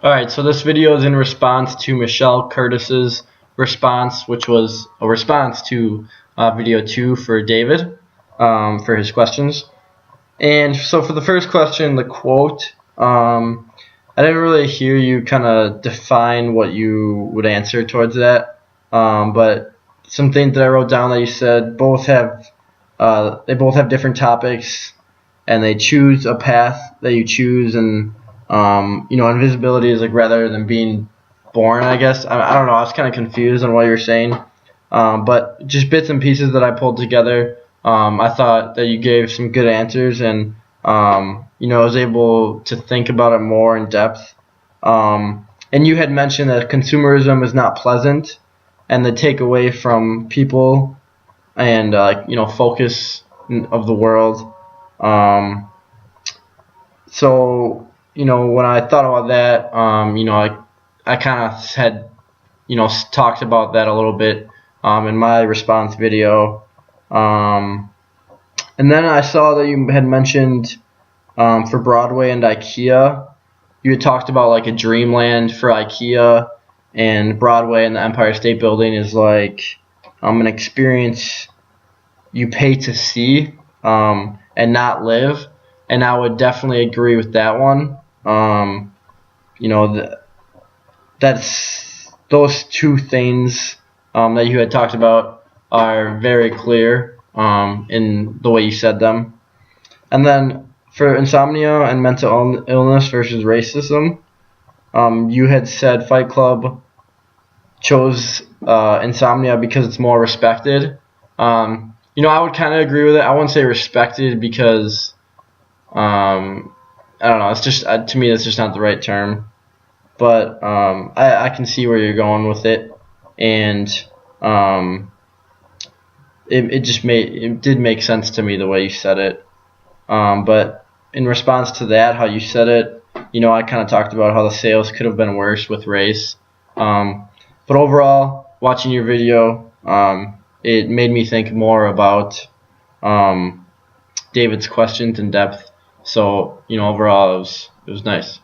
Alright, so this video is in response to Michelle Curtis's response, which was a response to video 2 for David for his questions. And so for the first question, the quote, I didn't really hear you kind of define what you would answer towards that, but some things that I wrote down that you said they both have different topics, and they choose a path that you choose, and invisibility is like rather than being born, I guess. I don't know. I was kind of confused on what you were saying, but just bits and pieces that I pulled together. I thought that you gave some good answers, and I was able to think about it more in depth. And you had mentioned that consumerism is not pleasant, and the takeaway from people and focus of the world. So when I thought about that, I kind of had talked about that a little bit in my response video. And then I saw that you had mentioned for Broadway and IKEA, you had talked about like a dreamland for IKEA, and Broadway and the Empire State Building is like an experience you pay to see and not live. And I would definitely agree with that one. That's those two things that you had talked about are very clear in the way you said them. And then for insomnia and mental illness versus racism, you had said Fight Club chose insomnia because it's more respected. I would kind of agree with it. I wouldn't say respected because I don't know. It's just to me, that's just not the right term. But I can see where you're going with it, and it did make sense to me the way you said it. But in response to that, how you said it, I kind of talked about how the sales could have been worse with race. But overall, watching your video, it made me think more about David's questions in depth. So overall, it was nice.